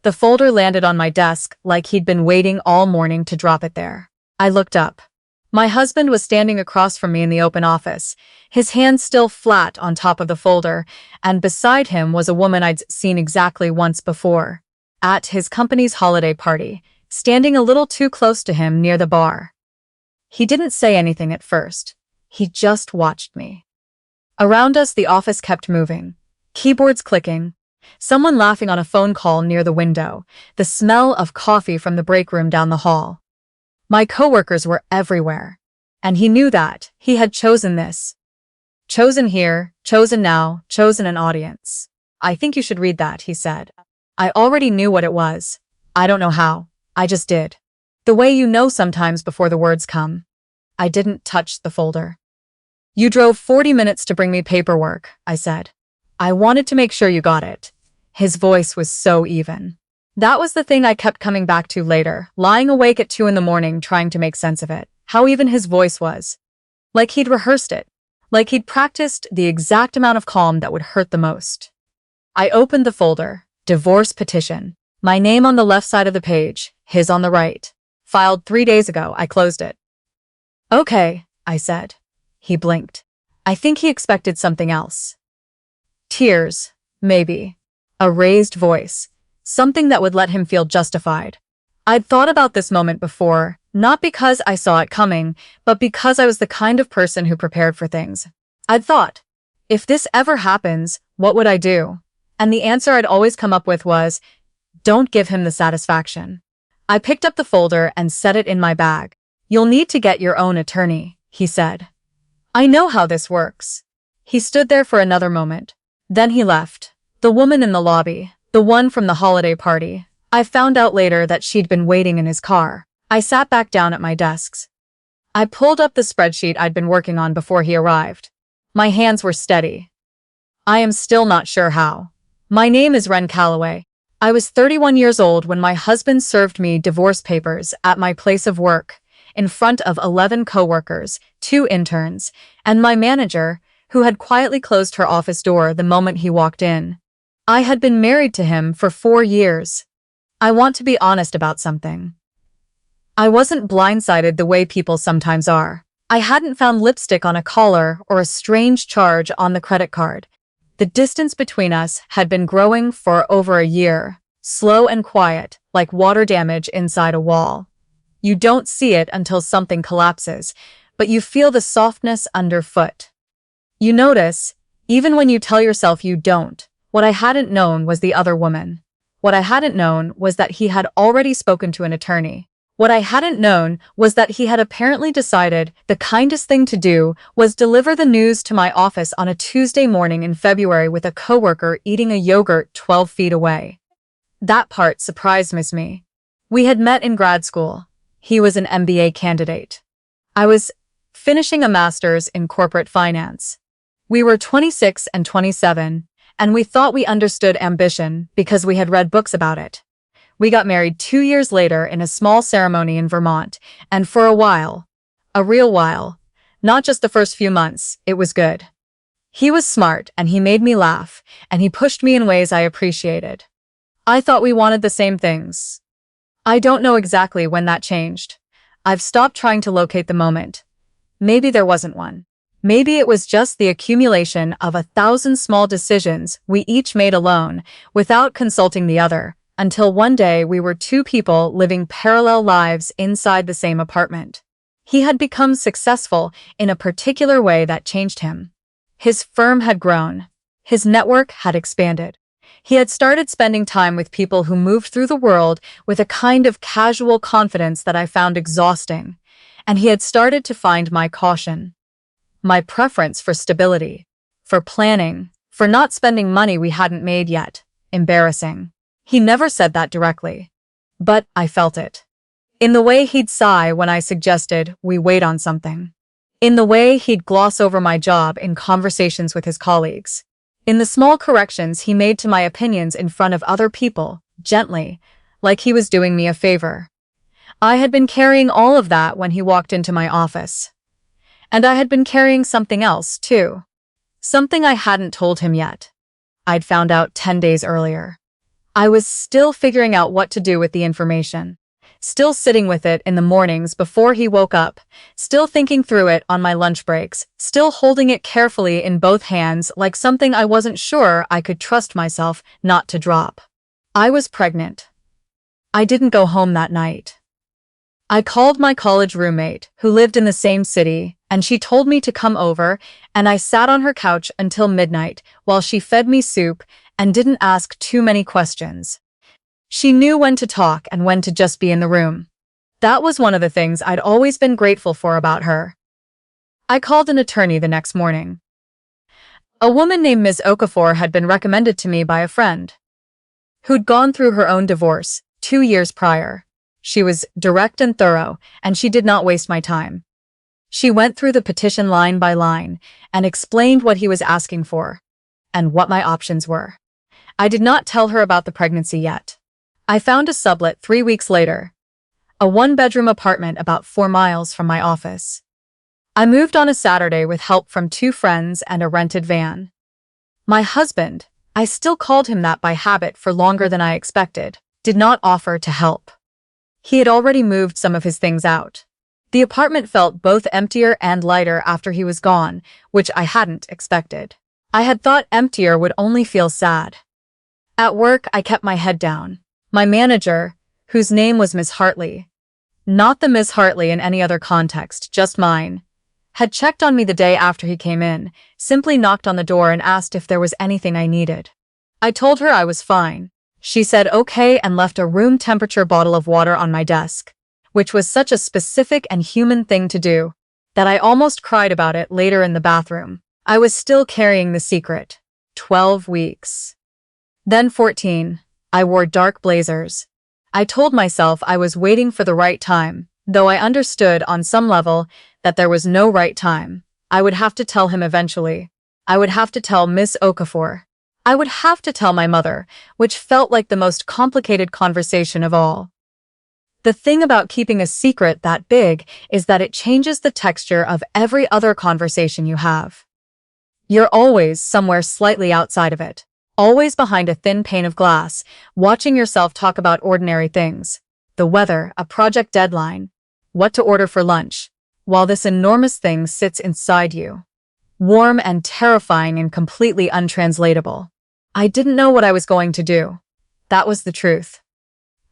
The folder landed on my desk like he'd been waiting all morning to drop it there. I looked up. My husband was standing across from me in the open office, his hand still flat on top of the folder, and beside him was a woman I'd seen exactly once before, at his company's holiday party, standing a little too close to him near the bar. He didn't say anything at first. He just watched me. Around us, the office kept moving, keyboards clicking, someone laughing on a phone call near the window, the smell of coffee from the break room down the hall. My coworkers were everywhere, and he knew that. He had chosen this. Chosen here, chosen now, chosen an audience. I think you should read that, he said. I already knew what it was. I don't know how. I just did. The way you know sometimes before the words come. I didn't touch the folder. You drove 40 minutes to bring me paperwork, I said. I wanted to make sure you got it. His voice was so even. That was the thing I kept coming back to later, lying awake at 2 in the morning trying to make sense of it. How even his voice was. Like he'd rehearsed it. Like he'd practiced the exact amount of calm that would hurt the most. I opened the folder. Divorce petition. My name on the left side of the page, his on the right. Filed 3 days ago. I closed it. Okay, I said. He blinked. I think he expected something else. Tears, maybe. A raised voice. Something that would let him feel justified. I'd thought about this moment before, not because I saw it coming, but because I was the kind of person who prepared for things. I'd thought, if this ever happens, what would I do? And the answer I'd always come up with was, don't give him the satisfaction. I picked up the folder and set it in my bag. You'll need to get your own attorney, he said. I know how this works. He stood there for another moment. Then he left. The woman in the lobby, the one from the holiday party. I found out later that she'd been waiting in his car. I sat back down at my desk. I pulled up the spreadsheet I'd been working on before he arrived. My hands were steady. I am still not sure how. My name is Wren Calloway. I was 31 years old when my husband served me divorce papers at my place of work, in front of 11 coworkers, 2 interns, and my manager, who had quietly closed her office door the moment he walked in. I had been married to him for 4 years. I want to be honest about something. I wasn't blindsided the way people sometimes are. I hadn't found lipstick on a collar or a strange charge on the credit card. The distance between us had been growing for over a year, slow and quiet, like water damage inside a wall. You don't see it until something collapses, but you feel the softness underfoot. You notice, even when you tell yourself you don't. What I hadn't known was the other woman. What I hadn't known was that he had already spoken to an attorney. What I hadn't known was that he had apparently decided the kindest thing to do was deliver the news to my office on a Tuesday morning in February with a coworker eating a yogurt 12 feet away. That part surprised me. We had met in grad school. He was an MBA candidate. I was finishing a master's in corporate finance. We were 26 and 27, and we thought we understood ambition because we had read books about it. We got married 2 years later in a small ceremony in Vermont, and for a while, a real while, not just the first few months, it was good. He was smart, and he made me laugh, and he pushed me in ways I appreciated. I thought we wanted the same things. I don't know exactly when that changed. I've stopped trying to locate the moment. Maybe there wasn't one. Maybe it was just the accumulation of 1,000 small decisions we each made alone, without consulting the other, until one day we were 2 people living parallel lives inside the same apartment. He had become successful in a particular way that changed him. His firm had grown. His network had expanded. He had started spending time with people who moved through the world with a kind of casual confidence that I found exhausting, and he had started to find my caution. My preference for stability, for planning, for not spending money we hadn't made yet, embarrassing. He never said that directly, but I felt it. In the way he'd sigh when I suggested we wait on something. In the way he'd gloss over my job in conversations with his colleagues. In the small corrections he made to my opinions in front of other people, gently, like he was doing me a favor. I had been carrying all of that when he walked into my office. And I had been carrying something else, too. Something I hadn't told him yet. I'd found out 10 days earlier. I was still figuring out what to do with the information. Still sitting with it in the mornings before he woke up, still thinking through it on my lunch breaks, still holding it carefully in both hands like something I wasn't sure I could trust myself not to drop. I was pregnant. I didn't go home that night. I called my college roommate, who lived in the same city, and she told me to come over, and I sat on her couch until midnight while she fed me soup and didn't ask too many questions. She knew when to talk and when to just be in the room. That was one of the things I'd always been grateful for about her. I called an attorney the next morning. A woman named Ms. Okafor had been recommended to me by a friend who'd gone through her own divorce 2 years prior. She was direct and thorough, and she did not waste my time. She went through the petition line by line and explained what he was asking for and what my options were. I did not tell her about the pregnancy yet. I found a sublet 3 weeks later, a one-bedroom apartment about 4 miles from my office. I moved on a Saturday with help from 2 friends and a rented van. My husband, I still called him that by habit for longer than I expected, did not offer to help. He had already moved some of his things out. The apartment felt both emptier and lighter after he was gone, which I hadn't expected. I had thought emptier would only feel sad. At work, I kept my head down. My manager, whose name was Miss Hartley, not the Miss Hartley in any other context, just mine, had checked on me the day after he came in, simply knocked on the door and asked if there was anything I needed. I told her I was fine. She said okay and left a room temperature bottle of water on my desk, which was such a specific and human thing to do, that I almost cried about it later in the bathroom. I was still carrying the secret. 12 weeks. Then 14. I wore dark blazers. I told myself I was waiting for the right time, though I understood on some level that there was no right time. I would have to tell him eventually. I would have to tell Miss Okafor. I would have to tell my mother, which felt like the most complicated conversation of all. The thing about keeping a secret that big is that it changes the texture of every other conversation you have. You're always somewhere slightly outside of it. Always behind a thin pane of glass, watching yourself talk about ordinary things. The weather, a project deadline, what to order for lunch, while this enormous thing sits inside you. Warm and terrifying and completely untranslatable. I didn't know what I was going to do. That was the truth.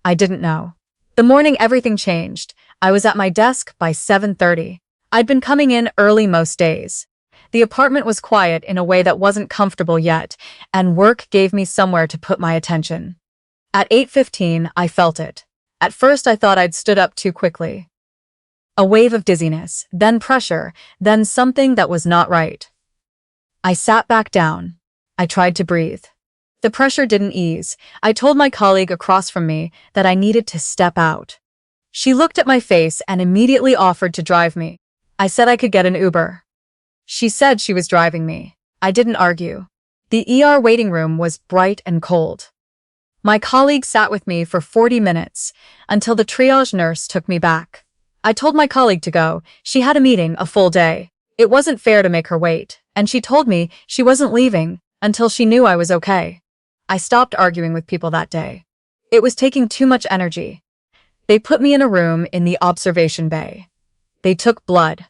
I didn't know. The morning everything changed. I was at my desk by 7:30. I'd been coming in early most days. The apartment was quiet in a way that wasn't comfortable yet, and work gave me somewhere to put my attention. At 8:15, I felt it. At first, I thought I'd stood up too quickly. A wave of dizziness, then pressure, then something that was not right. I sat back down. I tried to breathe. The pressure didn't ease. I told my colleague across from me that I needed to step out. She looked at my face and immediately offered to drive me. I said I could get an Uber. She said she was driving me. I didn't argue. The ER waiting room was bright and cold. My colleague sat with me for 40 minutes, until the triage nurse took me back. I told my colleague to go. She had a meeting a full day. It wasn't fair to make her wait, and she told me she wasn't leaving until she knew I was okay. I stopped arguing with people that day. It was taking too much energy. They put me in a room in the observation bay. They took blood.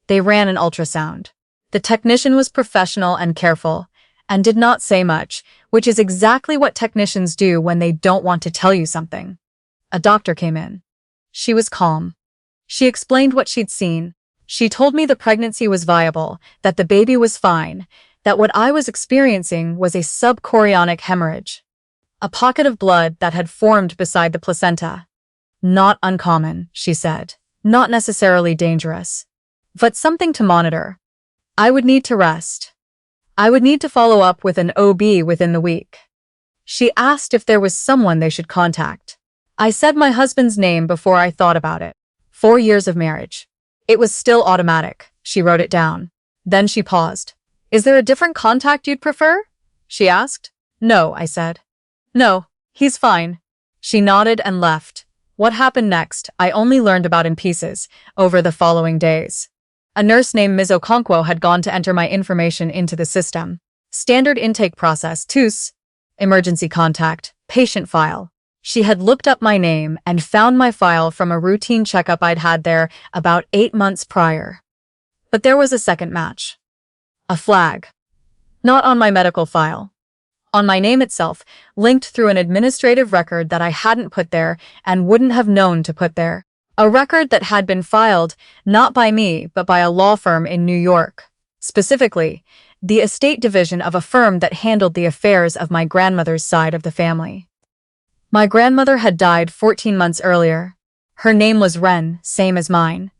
They ran an ultrasound. The technician was professional and careful, and did not say much, which is exactly what technicians do when they don't want to tell you something. A doctor came in. She was calm. She explained what she'd seen. She told me the pregnancy was viable, that the baby was fine, that what I was experiencing was a subchorionic hemorrhage. A pocket of blood that had formed beside the placenta. Not uncommon, she said. Not necessarily dangerous. But something to monitor. I would need to rest. I would need to follow up with an OB within the week. She asked if there was someone they should contact. I said my husband's name before I thought about it. 4 years of marriage. It was still automatic. She wrote it down. Then she paused. Is there a different contact you'd prefer? She asked. No, I said. No, he's fine. She nodded and left. What happened next, I only learned about in pieces over the following days. A nurse named Ms. Okonkwo had gone to enter my information into the system. Standard intake process, TUS. Emergency contact. patient file. She had looked up my name and found my file from a routine checkup I'd had there about 8 months prior. But there was a second match. A flag. Not on my medical file. On my name itself, linked through an administrative record that I hadn't put there and wouldn't have known to put there. A record that had been filed, not by me, but by a law firm in New York. Specifically, the estate division of a firm that handled the affairs of my grandmother's side of the family. My grandmother had died 14 months earlier. Her name was Wren, same as mine.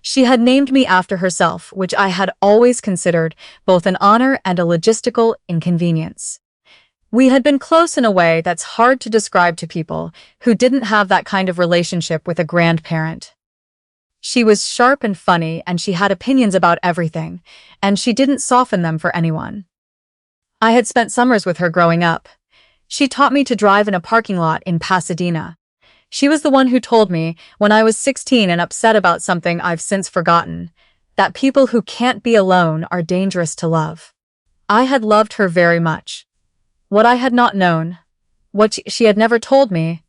She had named me after herself, which I had always considered both an honor and a logistical inconvenience. We had been close in a way that's hard to describe to people who didn't have that kind of relationship with a grandparent. She was sharp and funny, and she had opinions about everything, and she didn't soften them for anyone. I had spent summers with her growing up. She taught me to drive in a parking lot in Pasadena. She was the one who told me, when I was 16 and upset about something I've since forgotten, that people who can't be alone are dangerous to love. I had loved her very much. What I had not known, what she had never told me,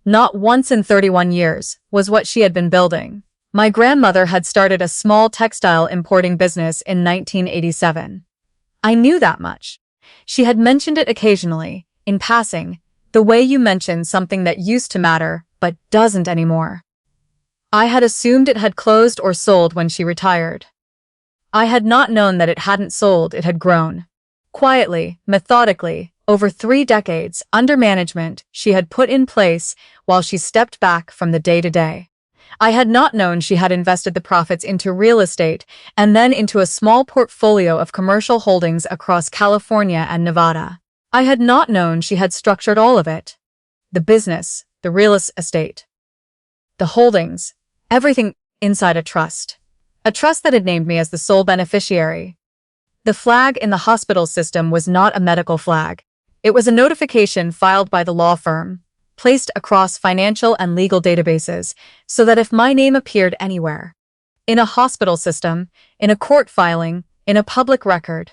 not once in 31 years, was what she had been building. My grandmother had started a small textile importing business in 1987. I knew that much. She had mentioned it occasionally, in passing, the way you mention something that used to matter, but doesn't anymore. I had assumed it had closed or sold when she retired. I had not known that it hadn't sold, it had grown. Quietly, methodically, over 3 decades, under management she had put in place while she stepped back from the day-to-day. I had not known she had invested the profits into real estate and then into a small portfolio of commercial holdings across California and Nevada. I had not known she had structured all of it. The business, the real estate, the holdings, everything inside a trust. A trust that had named me as the sole beneficiary. The flag in the hospital system was not a medical flag. It was a notification filed by the law firm, placed across financial and legal databases, so that if my name appeared anywhere, in a hospital system, in a court filing, in a public record,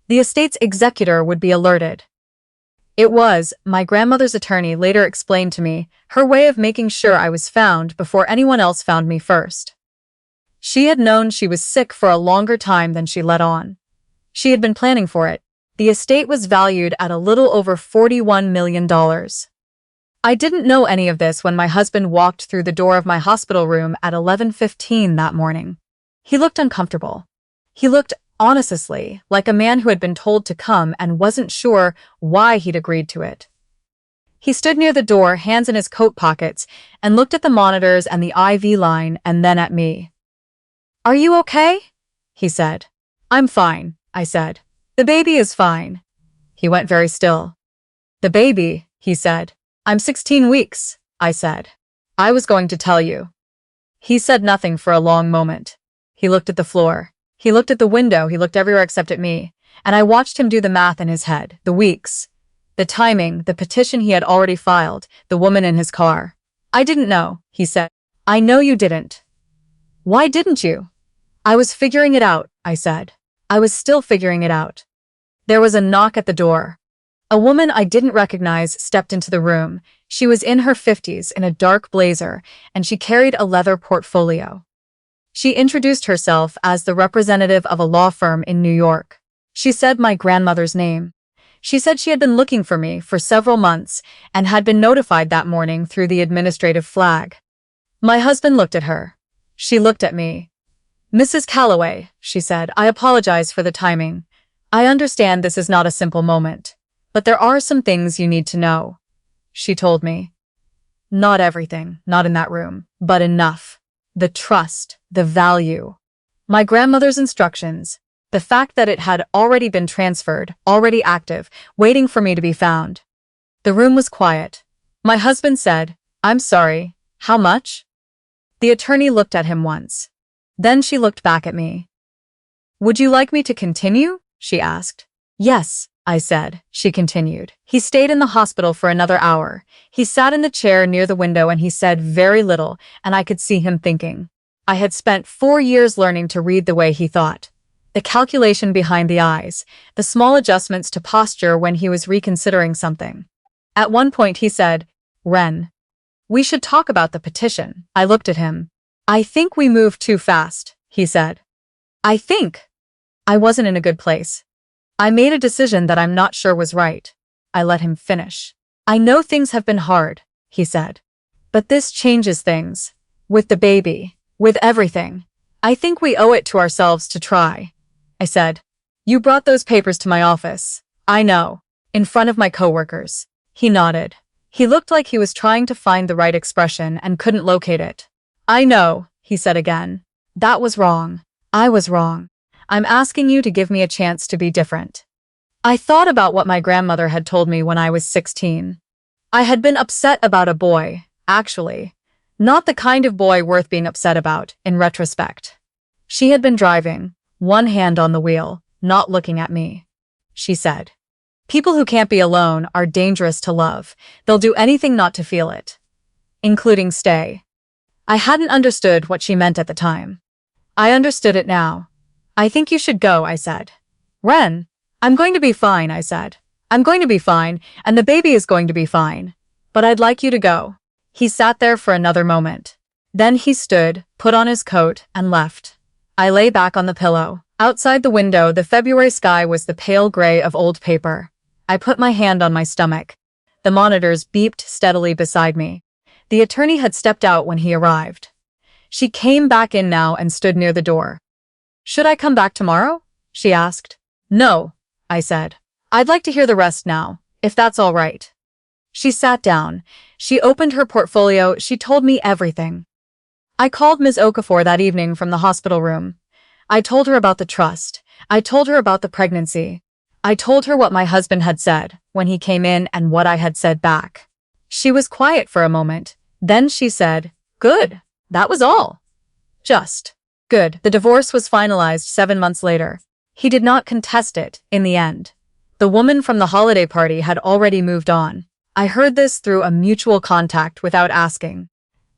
the estate's executor would be alerted. It was, my grandmother's attorney later explained to me, her way of making sure I was found before anyone else found me first. She had known she was sick for a longer time than she let on. She had been planning for it. The estate was valued at a little over $41 million. I didn't know any of this when my husband walked through the door of my hospital room at 11:15 that morning. He looked uncomfortable. He looked, honestly, like a man who had been told to come and wasn't sure why he'd agreed to it. He stood near the door, hands in his coat pockets, and looked at the monitors and the IV line and then at me. "Are you okay?" he said. "I'm fine," I said. "The baby is fine." He went very still. "The baby," he said. "I'm 16 weeks, I said. "I was going to tell you." He said nothing for a long moment. He looked at the floor. He looked at the window. He looked everywhere except at me. And I watched him do the math in his head. The weeks. The timing. The petition he had already filed. The woman in his car. "I didn't know," he said. "I know you didn't." "Why didn't you?" "I was figuring it out," I said. I was still figuring it out. There was a knock at the door. A woman I didn't recognize stepped into the room. She was in her 50s in a dark blazer, and she carried a leather portfolio. She introduced herself as the representative of a law firm in New York. She said my grandmother's name. She said she had been looking for me for several months and had been notified that morning through the administrative flag. My husband looked at her. She looked at me. "Mrs. Calloway," she said, "I apologize for the timing. I understand this is not a simple moment, but there are some things you need to know," she told me. Not everything, not in that room, but enough. The trust, the value. My grandmother's instructions, the fact that it had already been transferred, already active, waiting for me to be found. The room was quiet. My husband said, "I'm sorry, how much?" The attorney looked at him once. Then she looked back at me. "Would you like me to continue?" she asked. "Yes," I said. She continued. "He stayed in the hospital for another hour. He sat in the chair near the window and he said very little, and I could see him thinking. I had spent 4 years learning to read the way he thought. The calculation behind the eyes, the small adjustments to posture when he was reconsidering something. At one point he said, "Ren, we should talk about the petition." I looked at him. "I think we moved too fast," he said. I think I wasn't in a good place. I made a decision that I'm not sure was right. I let him finish. "I know things have been hard," he said. "But this changes things. With the baby, with everything. I think we owe it to ourselves to try." I said, "You brought those papers to my office." "I know. In front of my coworkers." He nodded. He looked like he was trying to find the right expression and couldn't locate it. "I know," he said again. "That was wrong. I was wrong. I'm asking you to give me a chance to be different." I thought about what my grandmother had told me when I was 16. I had been upset about a boy, actually. Not the kind of boy worth being upset about, in retrospect. She had been driving, one hand on the wheel, not looking at me. She said, "People who can't be alone are dangerous to love. They'll do anything not to feel it. Including stay." I hadn't understood what she meant at the time. I understood it now. "I think you should go," I said. "Ren, I'm going to be fine," I said. "I'm going to be fine, and the baby is going to be fine. But I'd like you to go." He sat there for another moment. Then he stood, put on his coat, and left. I lay back on the pillow. Outside the window, the February sky was the pale gray of old paper. I put my hand on my stomach. The monitors beeped steadily beside me. The attorney had stepped out when he arrived. She came back in now and stood near the door. "Should I come back tomorrow?" she asked. "No," I said. "I'd like to hear the rest now, if that's all right." She sat down. She opened her portfolio. She told me everything. I called Ms. Okafor that evening from the hospital room. I told her about the trust. I told her about the pregnancy. I told her what my husband had said when he came in and what I had said back. She was quiet for a moment. Then she said, "Good. That was all." Just good. The divorce was finalized 7 months later. He did not contest it in the end. The woman from the holiday party had already moved on. I heard this through a mutual contact without asking.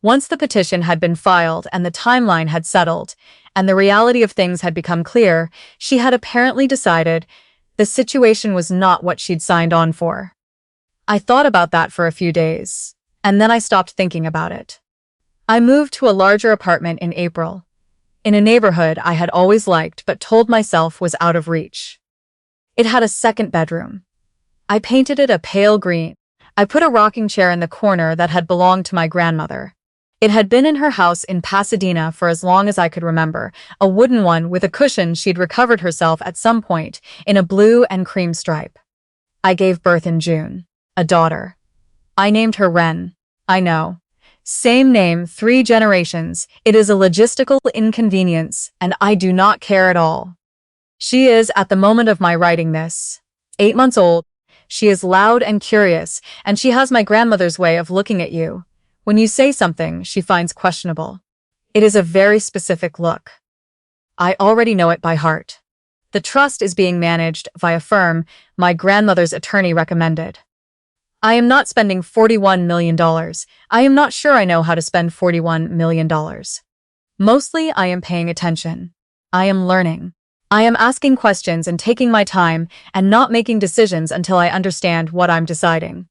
Once the petition had been filed and the timeline had settled, and the reality of things had become clear, she had apparently decided the situation was not what she'd signed on for. I thought about that for a few days, and then I stopped thinking about it. I moved to a larger apartment in April, in a neighborhood I had always liked but told myself was out of reach. It had a second bedroom. I painted it a pale green. I put a rocking chair in the corner that had belonged to my grandmother. It had been in her house in Pasadena for as long as I could remember, a wooden one with a cushion she'd recovered herself at some point, in a blue and cream stripe. I gave birth in June. A daughter. I named her Ren. I know. Same name, 3 generations. It is a logistical inconvenience, and I do not care at all. She is, at the moment of my writing this, 8 months old. She is loud and curious, and she has my grandmother's way of looking at you. When you say something she finds questionable. It is a very specific look. I already know it by heart. The trust is being managed via a firm my grandmother's attorney recommended. I am not spending $41 million. I am not sure I know how to spend $41 million. Mostly I am paying attention. I am learning. I am asking questions and taking my time and not making decisions until I understand what I'm deciding.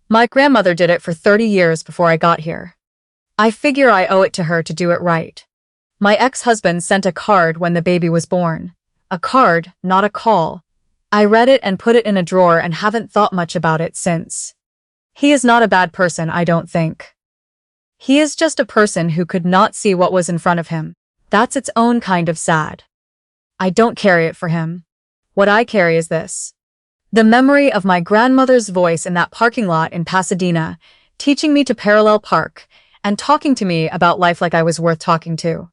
My grandmother did it for 30 years before I got here. I figure I owe it to her to do it right. My ex-husband sent a card when the baby was born. A card, not a call. I read it and put it in a drawer and haven't thought much about it since. He is not a bad person, I don't think. He is just a person who could not see what was in front of him. That's its own kind of sad. I don't carry it for him. What I carry is this. The memory of my grandmother's voice in that parking lot in Pasadena, teaching me to parallel park, and talking to me about life like I was worth talking to.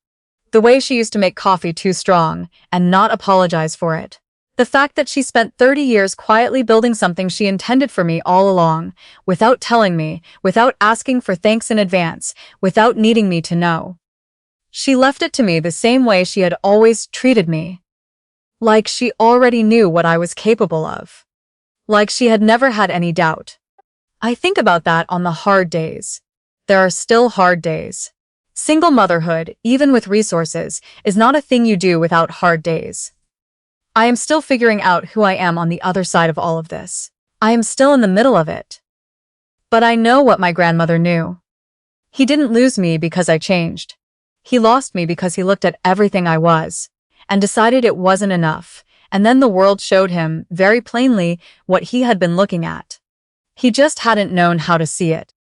The way she used to make coffee too strong, and not apologize for it. The fact that she spent 30 years quietly building something she intended for me all along, without telling me, without asking for thanks in advance, without needing me to know. She left it to me the same way she had always treated me. Like she already knew what I was capable of. Like she had never had any doubt. I think about that on the hard days. There are still hard days. Single motherhood, even with resources, is not a thing you do without hard days. I am still figuring out who I am on the other side of all of this. I am still in the middle of it. But I know what my grandmother knew. He didn't lose me because I changed. He lost me because he looked at everything I was and decided it wasn't enough, and then the world showed him, very plainly, what he had been looking at. He just hadn't known how to see it.